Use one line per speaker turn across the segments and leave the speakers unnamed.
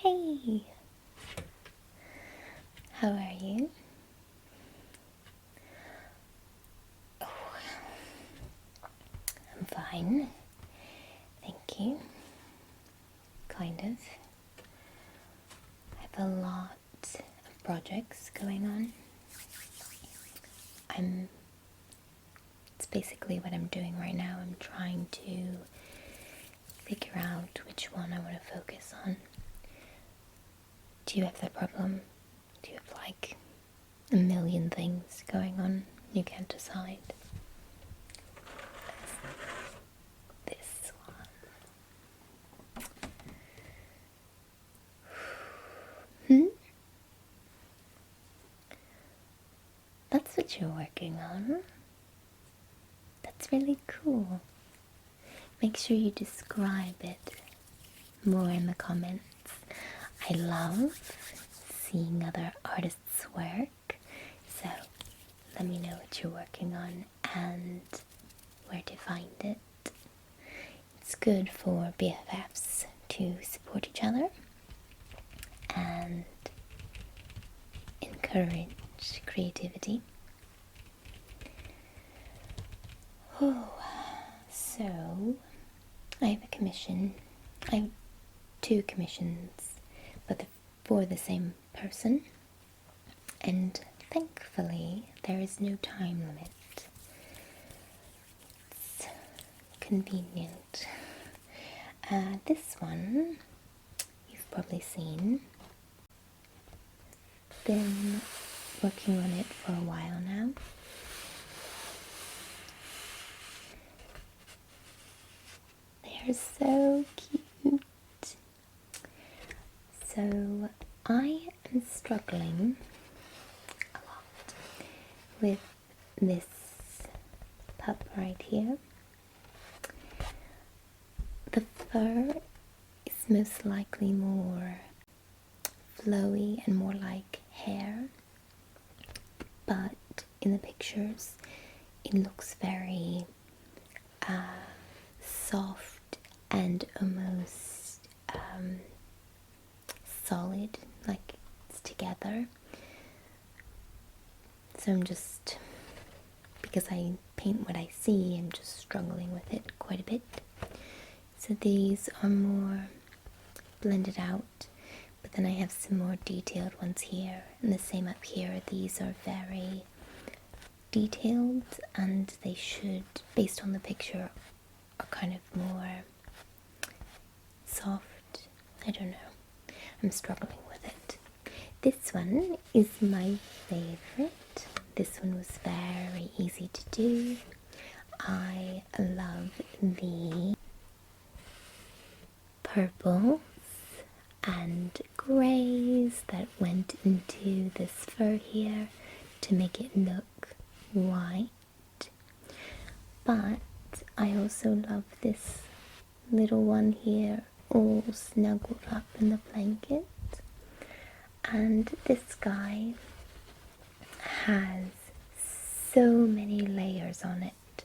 Hey! How are you? Oh, I'm fine. Thank you. Kind of. I have a lot of projects going on. It's basically what I'm doing right now. I'm trying to figure out which one I want to focus on. Do you have that problem? Do you have like a million things going on? You can't decide. This one. That's what you're working on. That's really cool. Make sure you describe it more in the comments. I love seeing other artists' work, so let me know what you're working on and where to find it. It's good for BFFs to support each other and encourage creativity. Oh, so I have a commission. I have 2 commissions, but they're for the same person, and thankfully there is no time limit. It's convenient. This one you've probably seen. Been working on it for a while now. They're so cute. So I am struggling a lot with this pup right here. The fur is most likely more flowy and more like hair, but in the pictures it looks very soft and almost solid, like it's together. So I'm just, because I paint what I see, I'm just struggling with it quite a bit. So these are more blended out, but then I have some more detailed ones here, and the same up here. These are very detailed, and they should, based on the picture, are kind of more soft. I don't know. I'm struggling with it. This one is my favorite. This one was very easy to do. I love the purples and greys that went into this fur here to make it look white. But I also love this little one here, all snuggled up in the blanket. And this guy has so many layers on it.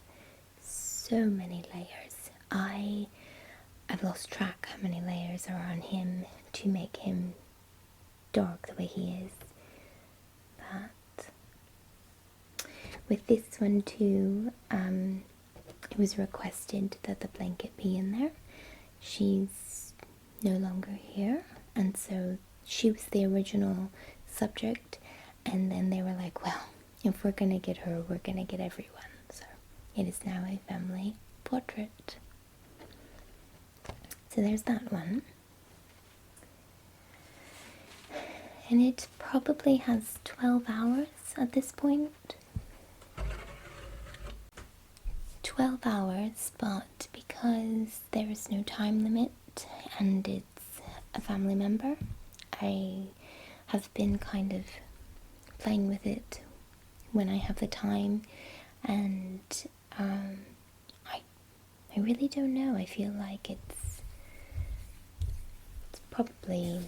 So many layers. I've lost track how many layers are on him to make him dark the way he is. But with this one too, it was requested that the blanket be in there. She's no longer here, and so she was the original subject, and then they were like, well, if we're gonna get her, we're gonna get everyone. So it is now a family portrait. So there's that one. And it probably has 12 hours at this point. 12 hours, but because there is no time limit and it's a family member, I have been kind of playing with it when I have the time, and I really don't know. I feel like it's probably,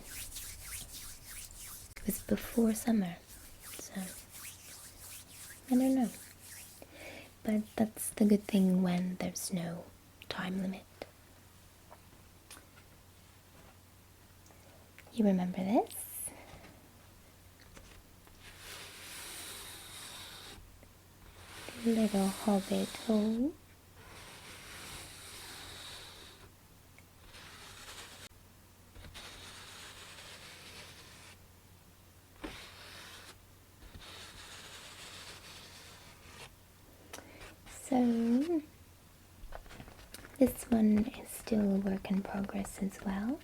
it was before summer, so I don't know. But that's the good thing when there's no time limit. You remember this? The little hobbit hole. So this one is still a work in progress as well.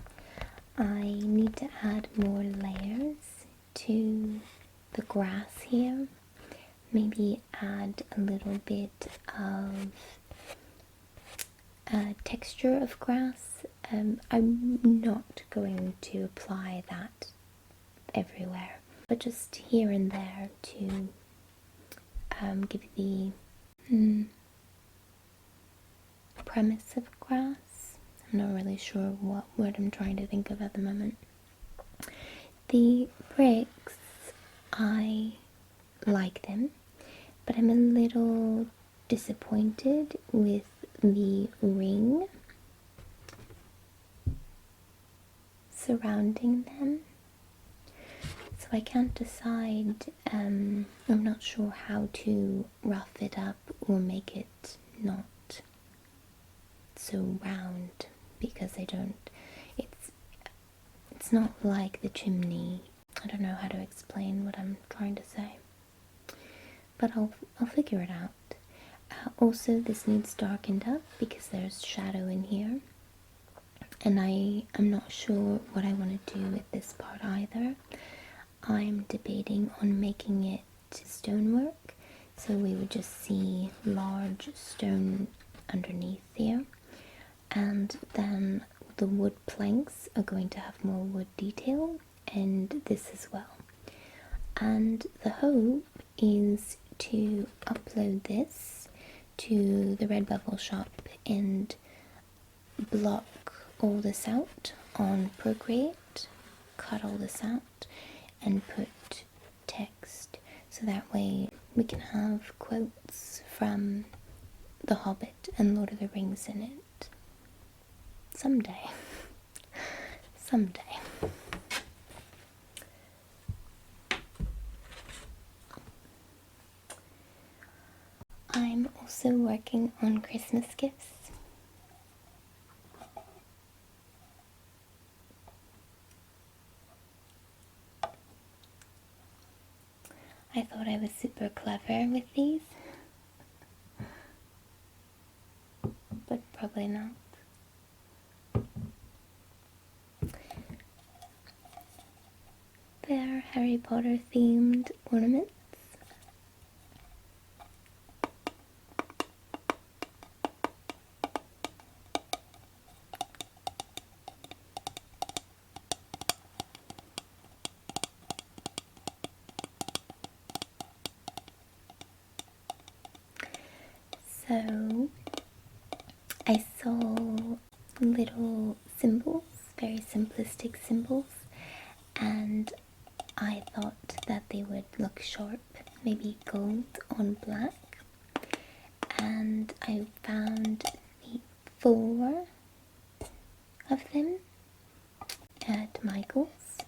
I need to add more layers to the grass here. Maybe add a little bit of texture of grass. I'm not going to apply that everywhere, but just here and there to give the premise of grass. I'm not really sure what word I'm trying to think of at the moment. The bricks, I like them, but I'm a little disappointed with the ring surrounding them. So I can't decide, I'm not sure how to rough it up or make it not so round, because it's not like the chimney. I don't know how to explain what I'm trying to say, but I'll figure it out. Also, this needs darkened up because there's shadow in here, and I'm not sure what I want to do with this part either. I'm debating on making it stonework, so we would just see large stone underneath here, and then the wood planks are going to have more wood detail, and this as well. And the hope is to upload this to the RedBubble Shop and block all this out on Procreate, cut all this out, and put text, so that way we can have quotes from The Hobbit and Lord of the Rings in it. Someday. Someday. I'm also working on Christmas gifts. I thought I was super clever with these, but probably not. They're Harry Potter themed ornaments. So I saw little symbols, very simplistic symbols, and I thought that they would look sharp, maybe gold on black, and I found 4 of them at Michael's,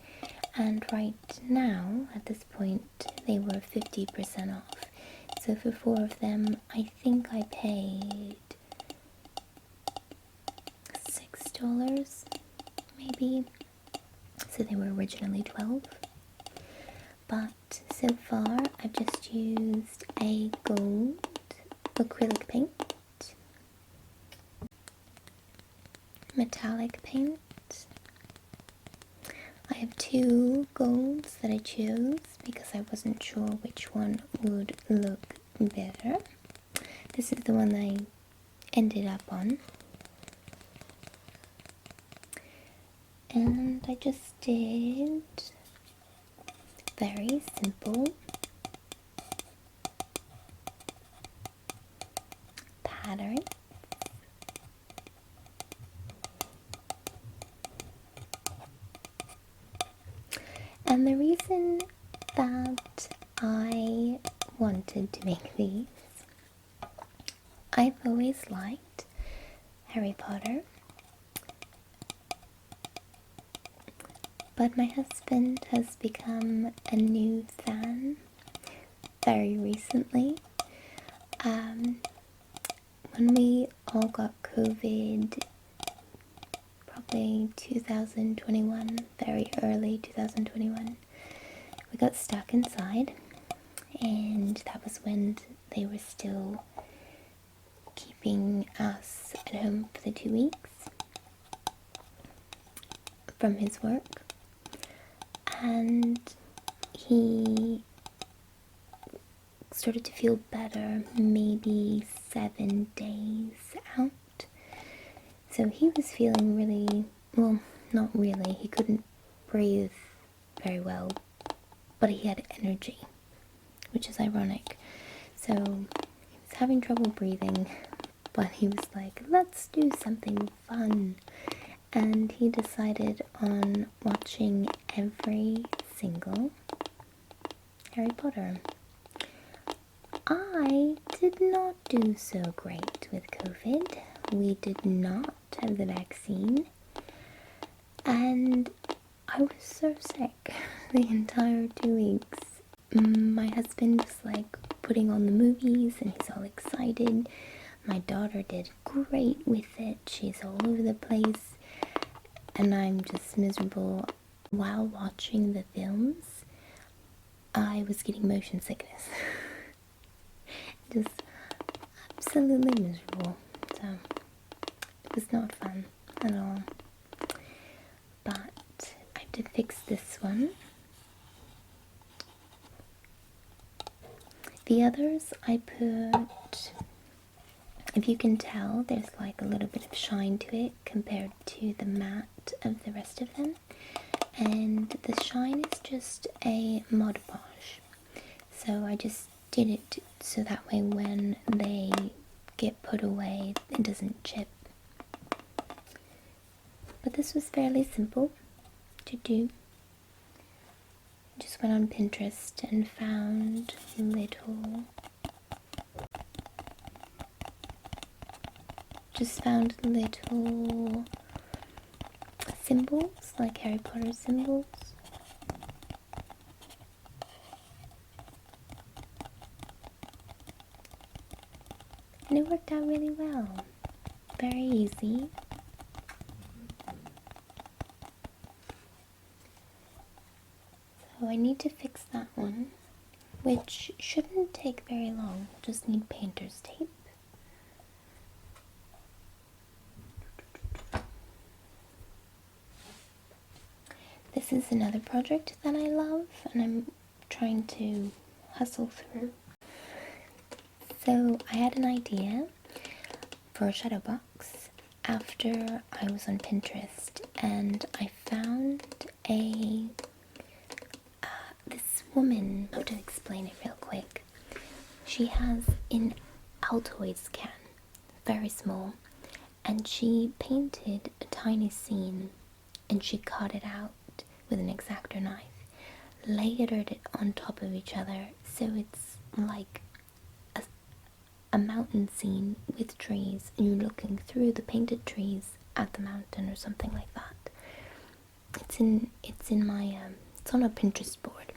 and right now, at this point, they were 50% off. So for 4 of them, I think I paid $6, maybe. So they were originally $12. But so far, I've just used a gold acrylic paint, metallic paint. I have 2 golds that I chose because I wasn't sure which one would look better. This is the one that I ended up on. And I just did very simple pattern. And the reason that I wanted to make these, I've always liked Harry Potter, But my husband has become a new fan very recently. When we all got COVID, probably 2021, very early 2021, we got stuck inside, and that was when they were still keeping us at home for the 2 weeks from his work. And he started to feel better maybe 7 days out. So he was feeling really, well, not really, he couldn't breathe very well, but he had energy, which is ironic. So he was having trouble breathing, but he was like, let's do something fun. And he decided on watching every single Harry Potter. I did not do so great with COVID. We did not have the vaccine, and I was so sick the entire 2 weeks. My husband was like putting on the movies and he's all excited. My daughter did great with it. She's all over the place, and I'm just miserable. While watching the films, I was getting motion sickness. Just absolutely miserable. So it was not fun at all. But I did fix this one. The others I put, if you can tell, there's like a little bit of shine to it compared to the matte of the rest of them. And the shine is just a Mod Podge. So I just did it so that way when they get put away, it doesn't chip. But this was fairly simple to do. Just went on Pinterest and found little symbols, like Harry Potter symbols. And it worked out really well. Very easy. So I need to fix that one, which shouldn't take very long. Just need painter's tape. This is another project that I love, and I'm trying to hustle through. So I had an idea for a shadow box after I was on Pinterest, and I found this woman. How to explain it real quick? She has an Altoids can, very small, and she painted a tiny scene, and she cut it out with an X-Acto knife, layered it on top of each other, so it's like a mountain scene with trees, and you're looking through the painted trees at the mountain or something like that. It's on a Pinterest board,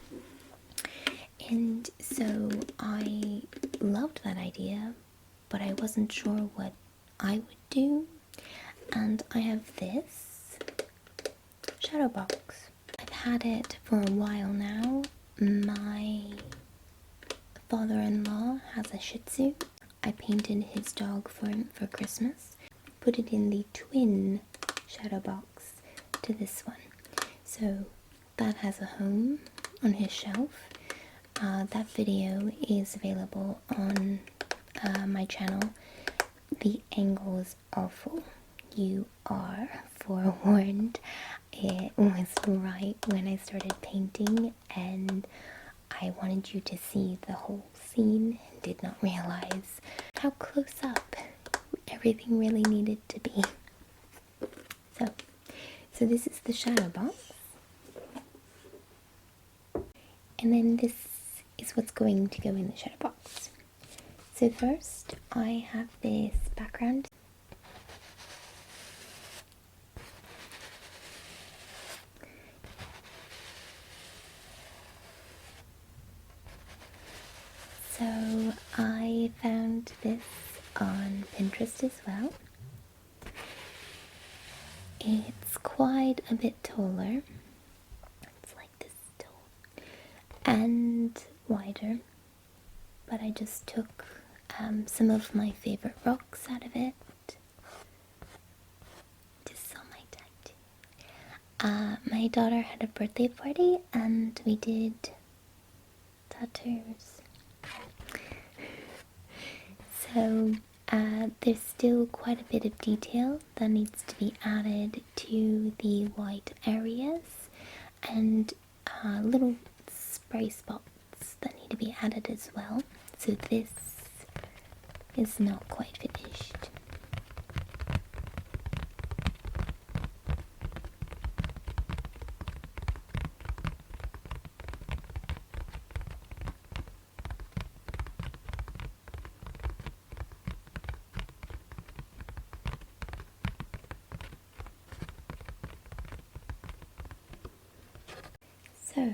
and so I loved that idea, but I wasn't sure what I would do, and I have this shadow box. I've had it for a while now. My father-in-law has a Shih Tzu. I painted his dog for him for Christmas. Put it in the twin shadow box to this one. So that has a home on his shelf. That video is available on my channel. The angle is awful. You are forewarned. It was right when I started painting, and I wanted you to see the whole scene and did not realize how close up everything really needed to be. So this is the shadow box. And then this is what's going to go in the shadow box. So first I have this background. So I found this on Pinterest as well. It's quite a bit taller. It's like this tall and wider, but I just took some of my favorite rocks out of it. Just saw my tattoo. My daughter had a birthday party and we did tattoos. So there's still quite a bit of detail that needs to be added to the white areas, and little spray spots that need to be added as well. So this is not quite finished. So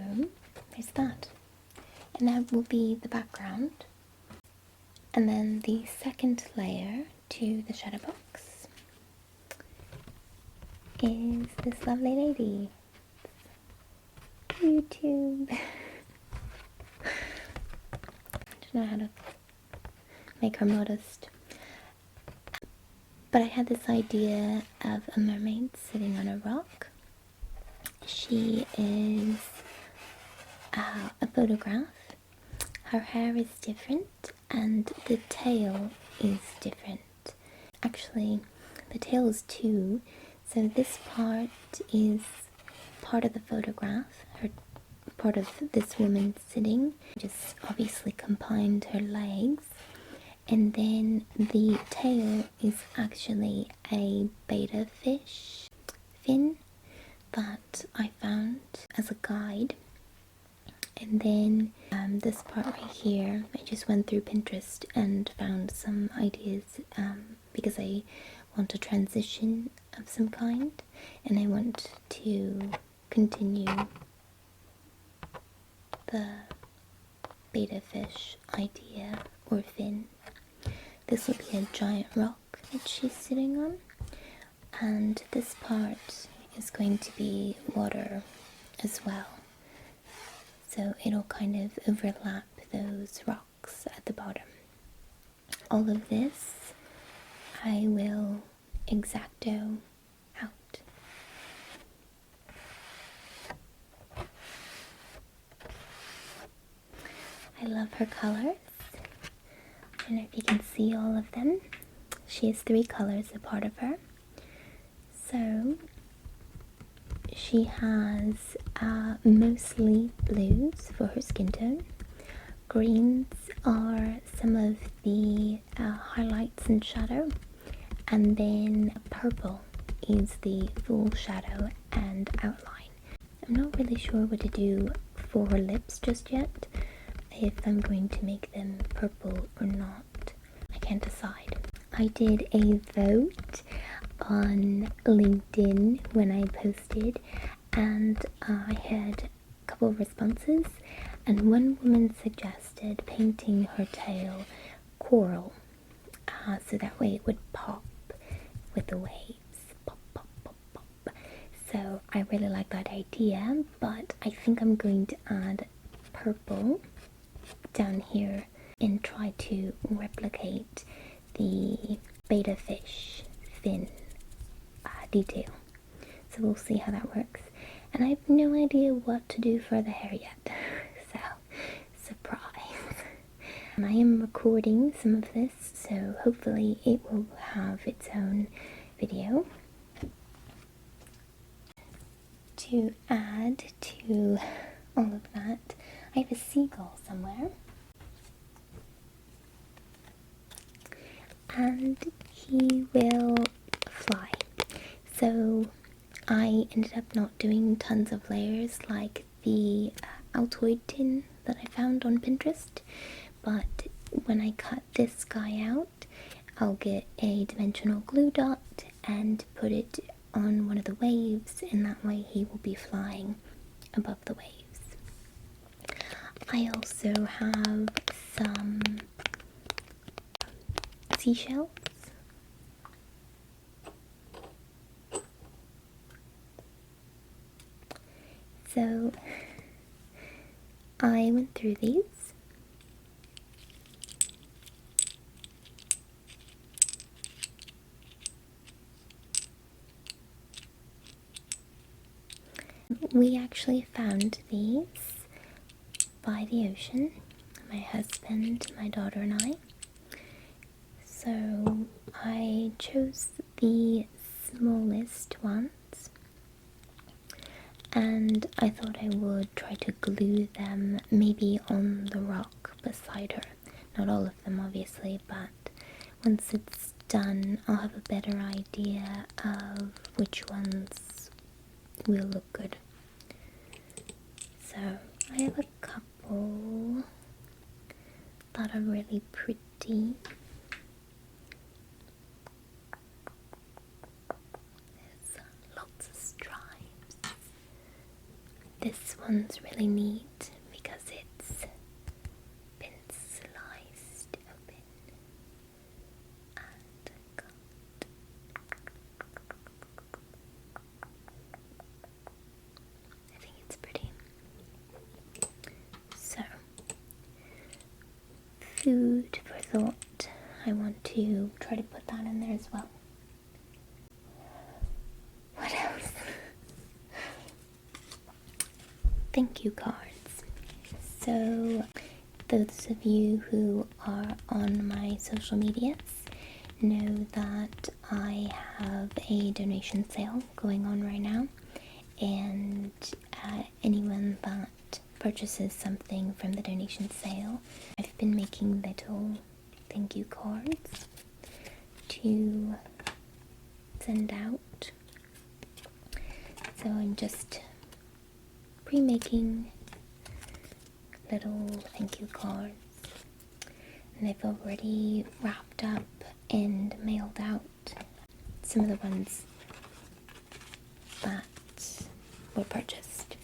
there's that, and that will be the background. And then the second layer to the shadow box is this lovely lady. YouTube. I don't know how to make her modest. But I had this idea of a mermaid sitting on a rock. She is a photograph. Her hair is different and the tail is different. Actually, the tail is too. So this part is part of the photograph, part of this woman sitting. Just obviously combined her legs. And then the tail is actually a betta fish fin that I found as a guide. And then this part right here, I just went through Pinterest and found some ideas because I want a transition of some kind, and I want to continue the betta fish idea or fin. This will be a giant rock that she's sitting on, and this part is going to be water as well. So it'll kind of overlap those rocks at the bottom. All of this I will X-Acto out. I love her colors. I don't know if you can see all of them. She has 3 colors a part of her. So she has mostly blues for her skin tone. Greens are some of the highlights and shadow. And then purple is the full shadow and outline. I'm not really sure what to do for her lips just yet. If I'm going to make them purple or not, I can't decide. I did a vote on LinkedIn when I posted, and I had a couple of responses, and one woman suggested painting her tail coral, so that way it would pop with the waves. Pop, pop, pop, pop. So I really like that idea, but I think I'm going to add purple down here and try to replicate the betta fish fin detail. So we'll see how that works. And I have no idea what to do for the hair yet. So, surprise. And I am recording some of this, so hopefully it will have its own video. To add to all of that, I have a seagull somewhere. And he will fly. So I ended up not doing tons of layers like the Altoid tin that I found on Pinterest, but when I cut this guy out, I'll get a dimensional glue dot and put it on one of the waves, and that way he will be flying above the waves. I also have some seashells. So I went through these. We actually found these by the ocean, my husband, my daughter and I. So I chose the smallest ones, and I thought I would try to glue them maybe on the rock beside her. Not all of them obviously, but once it's done I'll have a better idea of which ones will look good. So I have a couple that are really pretty. There's lots of stripes. This one's really neat because it's been sliced open and cut. I think it's pretty. So, food for thought. I want to try to put that in there as well. What else? Thank you cards. So, those of you who are on my social medias know that I have a donation sale going on right now, and anyone that purchases something from the donation sale, I've been making little thank you cards to send out. So I'm just pre-making little thank you cards, and I've already wrapped up and mailed out some of the ones that were purchased.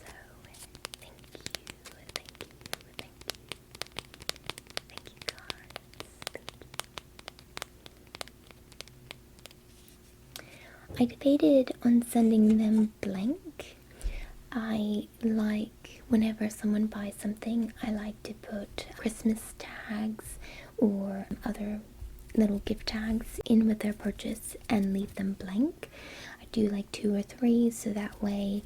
So thank you cards. I debated on sending them blank. I like, whenever someone buys something, I like to put Christmas tags or other little gift tags in with their purchase and leave them blank. I do like 2 or 3, so that way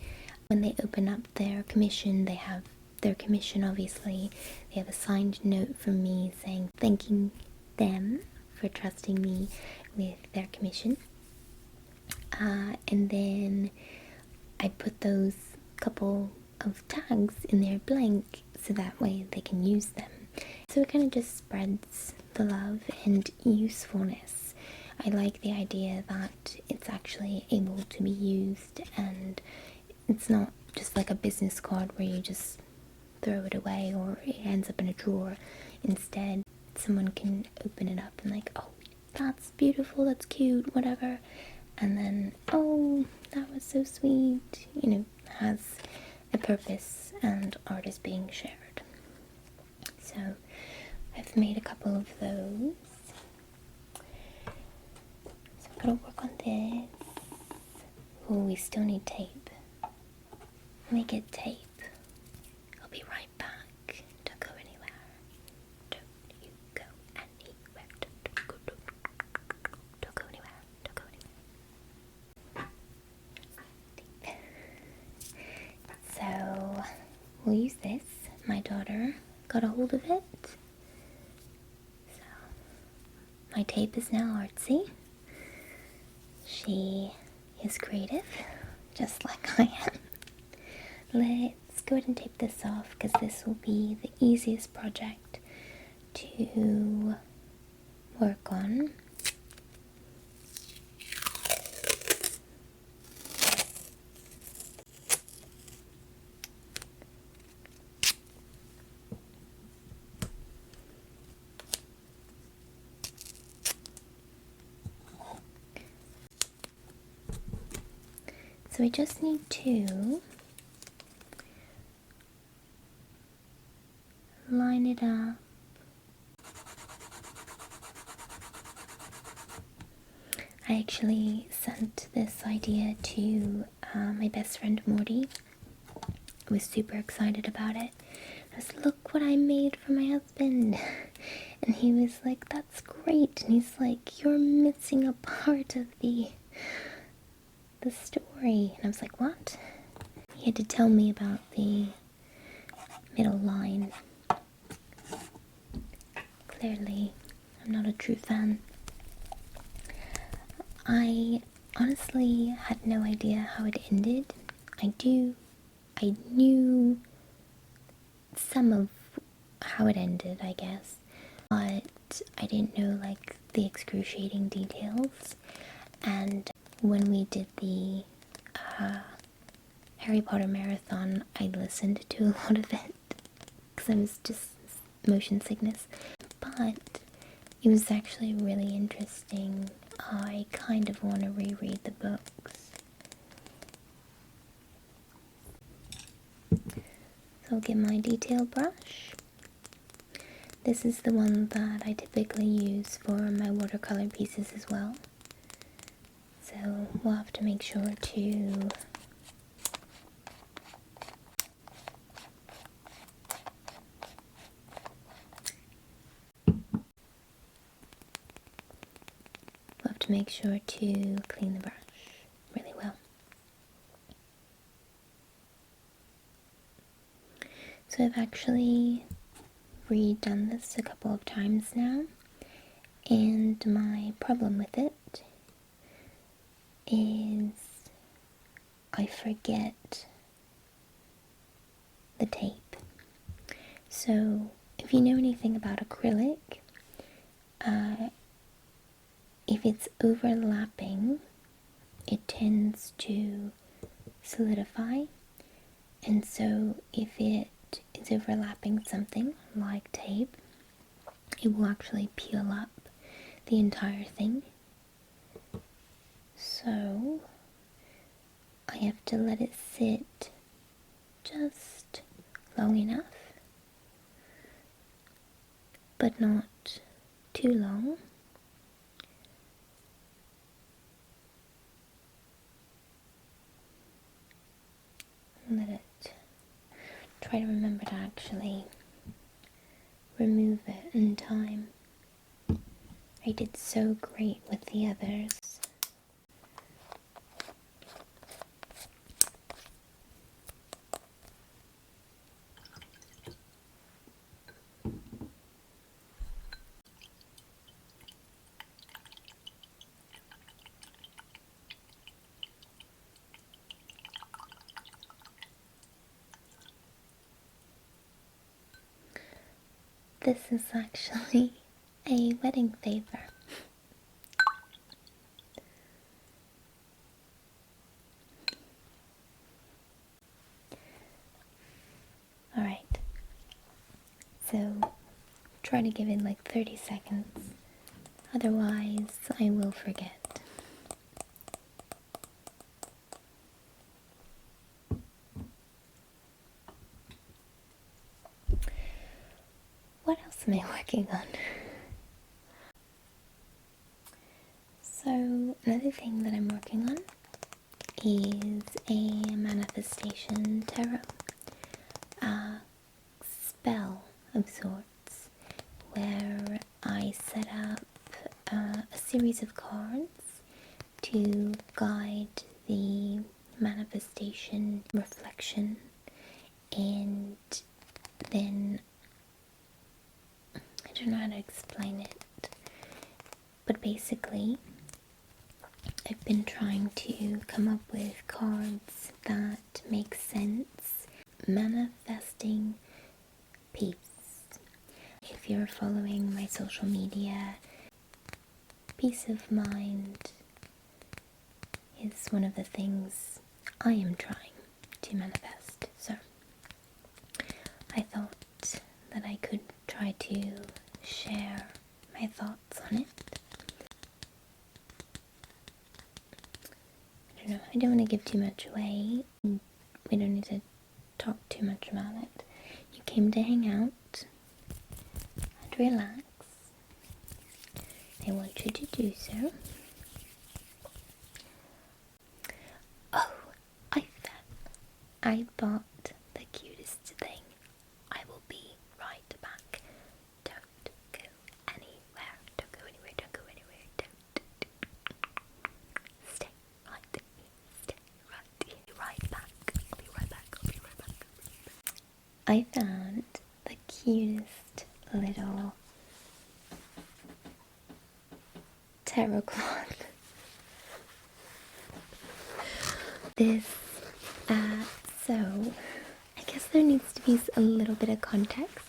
when they open up their commission, they have their commission obviously. They have a signed note from me saying thanking them for trusting me with their commission. And then I put those couple of tags in there blank so that way they can use them. So it kind of just spreads the love and usefulness. I like the idea that it's actually able to be used, and it's not just like a business card where you just throw it away or it ends up in a drawer. Instead, someone can open it up and like, oh, that's beautiful, that's cute, whatever. And then, oh, that was so sweet, you know, has a purpose and art is being shared. So I've made a couple of those. So I'm gonna work on this. Oh, we still need tape. Let me get tape. I'll be right back. Don't go anywhere. Don't you go anywhere. Don't go anywhere. Don't go anywhere. So we'll use this. My daughter got a hold of it. So my tape is now artsy. She is creative, just like I am. Let's go ahead and tape this off because this will be the easiest project to work on. So we just need to line it up. I actually sent this idea to my best friend Morty. I was super excited about it. I was, look what I made for my husband. And he was like, that's great. And he's like, you're missing a part of the story. And I was like, what? He had to tell me about the middle line. Clearly, I'm not a true fan. I honestly had no idea how it ended. I knew some of how it ended, I guess, but I didn't know like the excruciating details. And when we did the Harry Potter marathon, I listened to a lot of it because I was just motion sickness, but it was actually really interesting. I kind of want to reread the books. So I'll get my detail brush. This is the one that I typically use for my watercolor pieces as well. So we'll have to make sure to clean the brush really well. So I've actually redone this a couple of times now, and my problem with it is I forget the tape. So if you know anything about acrylic, if it's overlapping, it tends to solidify, and so if it is overlapping something like tape, it will actually peel up the entire thing. So I have to let it sit just long enough, but not too long. Let it try to remember to actually remove it in time. I did so great with the others. This is actually a wedding favor. Alright, so try to give it like 30 seconds, otherwise I will forget. What else am I working on? So another thing that I'm working on is a manifestation tarot, a spell of sorts, where I set up a series of cards to guide the manifestation reflection, and then I don't know how to explain it, but basically I've been trying to come up with cards that make sense, manifesting peace. If you're following my social media, peace of mind is one of the things I am trying to manifest. So I thought that I could try to share my thoughts on it. I don't want to give too much away. We don't need to talk too much about it. You came to hang out. relax, I want you to do so. Oh, I bought the cutest thing. I will be right back. Don't go anywhere. Don't go anywhere. Don't go anywhere. Don't. Stay right there. Stay right here. Be right back. I'll be right back. I'll be right back. I found the cutest little tarot cloth. So I guess there needs to be a little bit of context.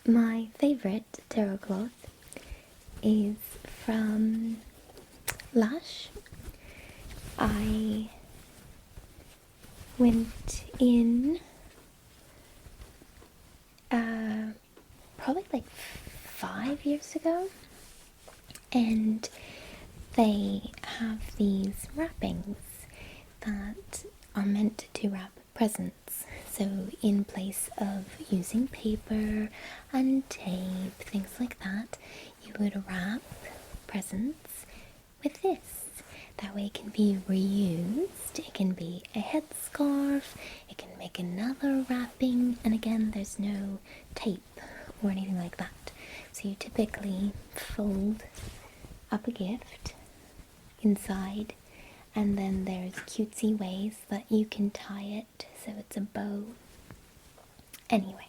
My favorite tarot cloth is from Lush. I went in probably like 5 years ago, and they have these wrappings that are meant to wrap presents. So in place of using paper and tape, things like that, you would wrap presents with this. That way it can be reused, it can be a headscarf, it can make another wrapping, and again there's no tape or anything like that. So you typically fold up a gift inside, and then there's cutesy ways that you can tie it so it's a bow. Anyway,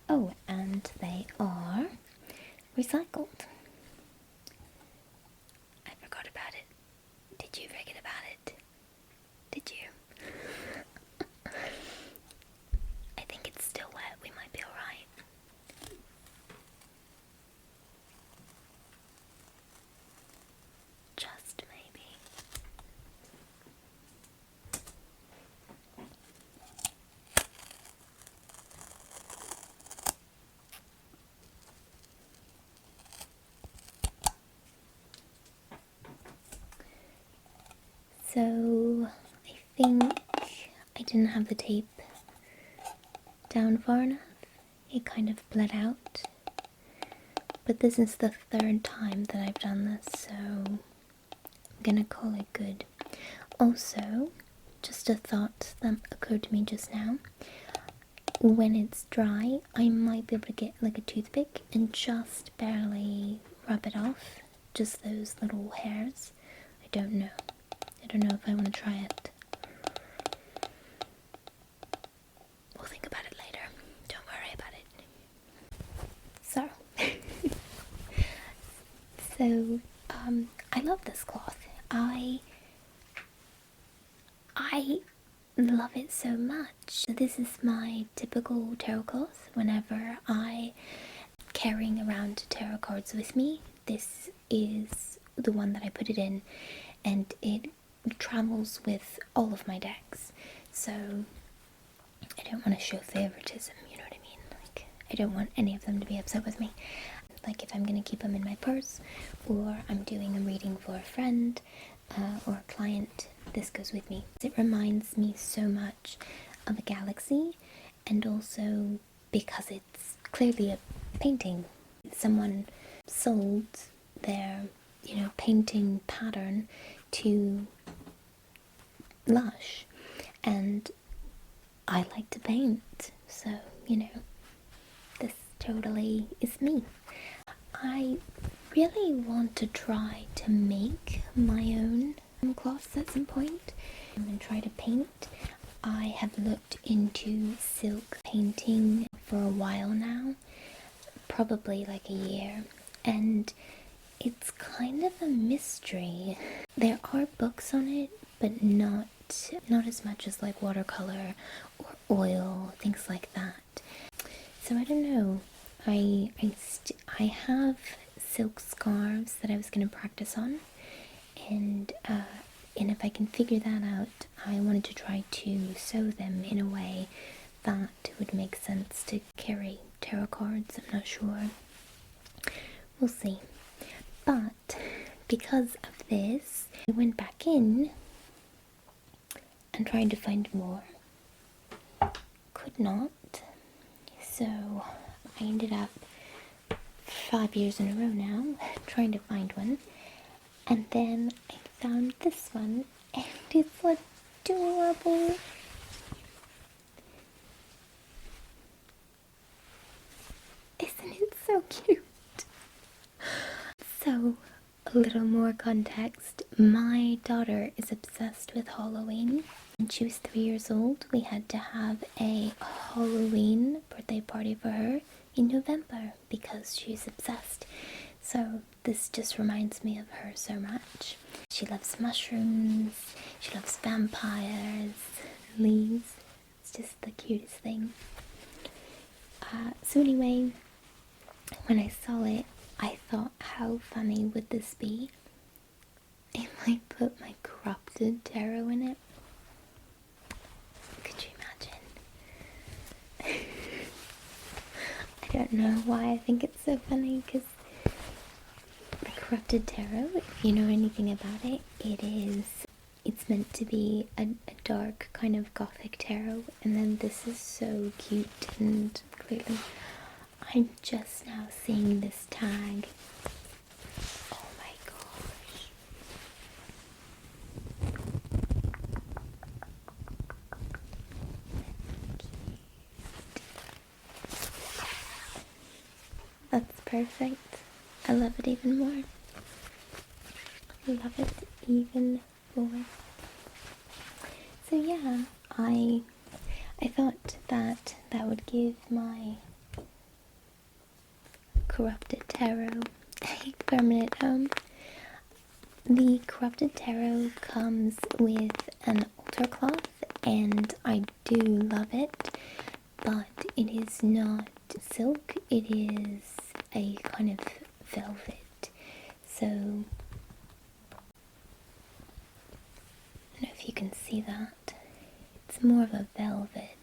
oh, and they are recycled. I forgot about it. Did you forget about it? Did you? I think it's still wet. We might be alright. Just maybe. So I think I didn't have the tape down far enough. It kind of bled out. But this is the 3rd time that I've done this, so I'm gonna call it good. Also, just a thought that occurred to me just now. When it's dry, I might be able to get like a toothpick and just barely rub it off. Just those little hairs. I don't know. I don't know if I want to try it. We'll think about it later. Don't worry about it. So, I love this cloth. I love it so much. So this is my typical tarot cloth. Whenever I carrying around tarot cards with me, this is the one that I put it in, and it travels with all of my decks. So I don't want to show favoritism, you know what I mean? Like, I don't want any of them to be upset with me. Like, if I'm going to keep them in my purse, or I'm doing a reading for a friend or a client, this goes with me. It reminds me so much of a galaxy, and also because it's clearly a painting. Someone sold their, painting pattern to Lush, and I like to paint, so, this totally is me. I really want to try to make my own cloths at some point and try to paint. I have looked into silk painting for a while now, probably like a year, and it's kind of a mystery. There are books on it, but not as much as like watercolor or oil, things like that. So I don't know. I have silk scarves that I was going to practice on, and if I can figure that out, I wanted to try to sew them in a way that would make sense to carry tarot cards. I'm not sure. We'll see. But because of this, I went back in and tried to find more. Could not. So I ended up 5 years in a row now trying to find one, and then I found this one, and it's adorable. Isn't it so cute? So, a little more context. My daughter is obsessed with Halloween. When she was 3 years old, we had to have a Halloween birthday party for her in November because she's obsessed. So this just reminds me of her so much. She loves mushrooms, she loves vampires, leaves. It's just the cutest thing. So anyway, when I saw it, I thought, how funny would this be if I put my corrupted tarot in it? Could you imagine? I don't know why I think it's so funny, because the corrupted tarot, if you know anything about it, it's meant to be a dark kind of gothic tarot, and then this is so cute and clearly. I'm just now seeing this tag. Oh my gosh. That's perfect. I love it even more. I love it even more. So yeah, I thought that would give my corrupted tarot a permanent home. The corrupted tarot comes with an altar cloth, and I do love it, but it is not silk, it is a kind of velvet. So I don't know if you can see that. It's more of a velvet,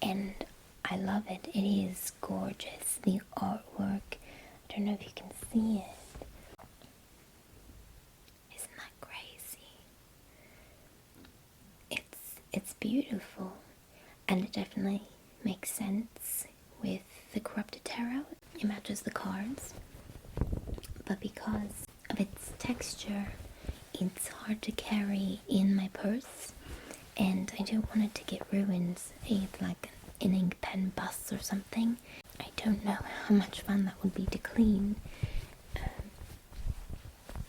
and I love it. It is gorgeous. The artwork, I don't know if you can see it. Isn't that crazy? It's beautiful, and it definitely makes sense with the corrupted tarot. It matches the cards, but because of its texture, it's hard to carry in my purse, and I don't want it to get ruined. It's like an ink pen bust or something. I don't know how much fun that would be to clean,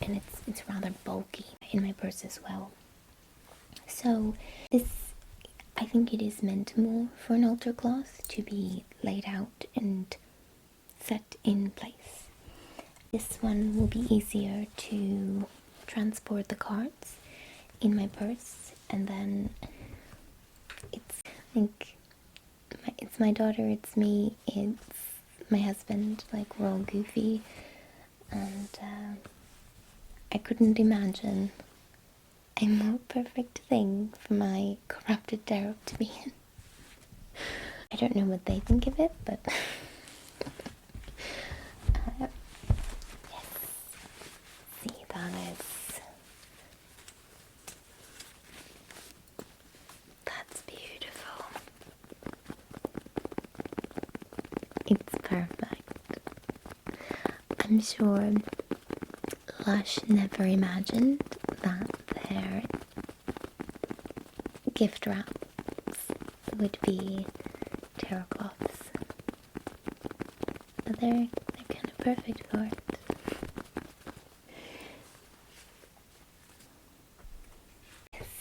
and it's rather bulky in my purse as well. So this, I think it is meant more for an altar cloth to be laid out and set in place. This one will be easier to transport the cards in my purse, and then it's like it's my daughter, it's me, it's my husband, like we're all goofy, and I couldn't imagine a more perfect thing for my corrupted tarot to be in. I don't know what they think of it, but yes, see, that's beautiful. It's perfect. I'm sure Lush never imagined that their gift wraps would be tarot cloths, but they're kind of perfect for it.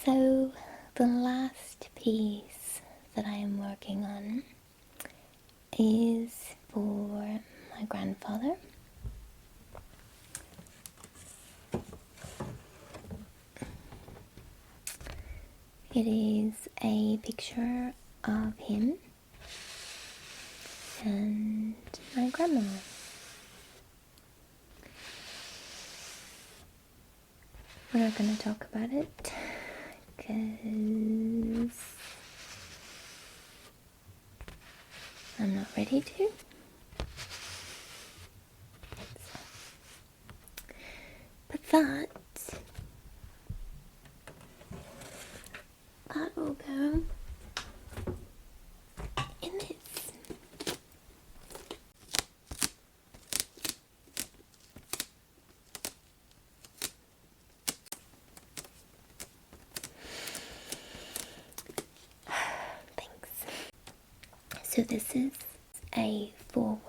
So the last piece that I am working on is for my grandfather. It is a picture of him and my grandma. We're not going to talk about it because I'm not ready to. But that will go in this So this is a forward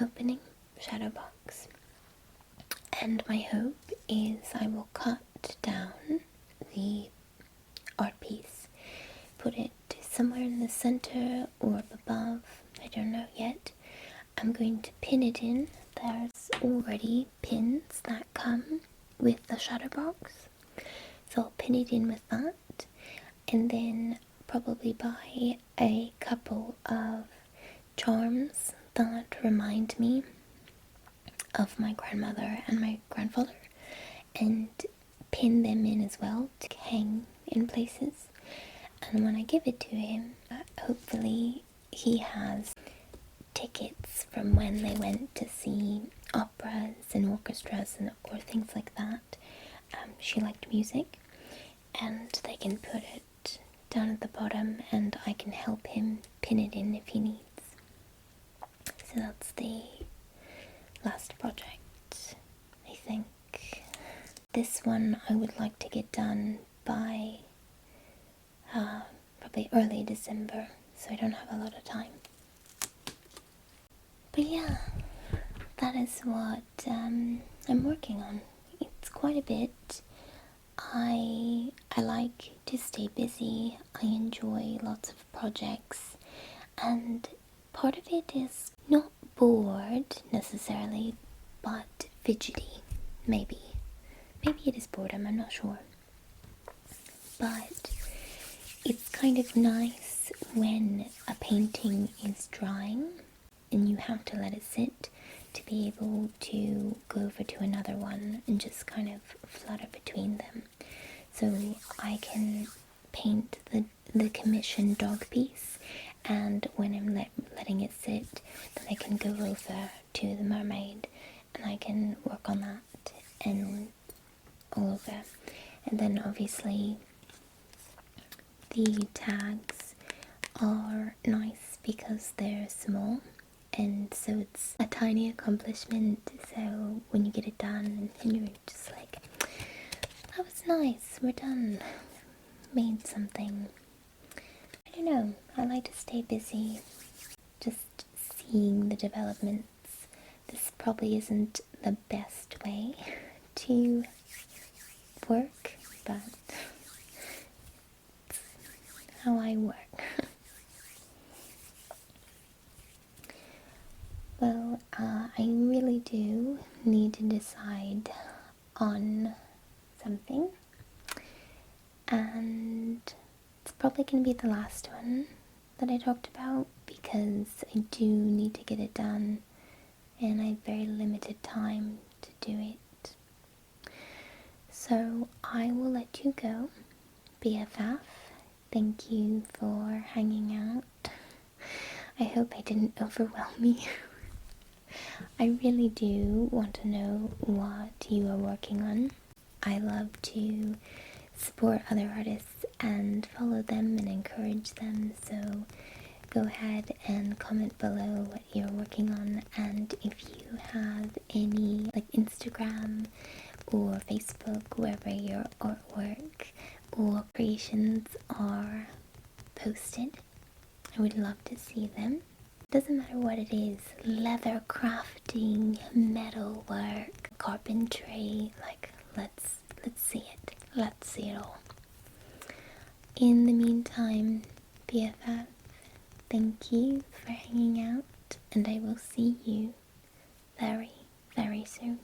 opening shadow box, and my hope is I will cut down the art piece, put it somewhere in the center or up above, I don't know yet. I'm going to pin it in. There's already pins that come with the shadow box, so I'll pin it in with that, and then probably buy a couple of charms that remind me of my grandmother and my grandfather, and pin them in as well to hang in places. And when I give it to him, hopefully he has tickets from when they went to see operas and orchestras or things like that. She liked music, and they can put it down at the bottom and I can help him pin it in if he needs. So that's the last project, I think. This one I would like to get done by probably early December, so I don't have a lot of time. But yeah, that is what I'm working on. It's quite a bit. I like to stay busy. I enjoy lots of projects, and part of it is not bored necessarily, but fidgety. Maybe it is boredom, I'm not sure. But it's kind of nice when a painting is drying and you have to let it sit to be able to go over to another one and just kind of flutter between them. So I can paint the commissioned dog piece, and when I'm letting it sit, then I can go over to the mermaid and I can work on that and all over. And then obviously the tags are nice because they're small, and so it's a tiny accomplishment. So when you get it done and you're just like, that was nice, we're done, made something. I don't know, I like to stay busy, just seeing the developments. This probably isn't the best way to work, but it's how I work. Well, I really do need to decide on something, and it's probably going to be the last one that I talked about because I do need to get it done and I have very limited time to do it. So I will let you go, BFF. Thank you for hanging out. I hope I didn't overwhelm you. I really do want to know what you are working on. I love to support other artists and follow them and encourage them, so go ahead and comment below what you're working on, and if you have any like Instagram or Facebook wherever your artwork or creations are posted, I would love to see them. Doesn't matter what it is, leather crafting, metal work, carpentry, like let's see it. Let's see it all. In the meantime, BFF, thank you for hanging out, and I will see you very, very soon.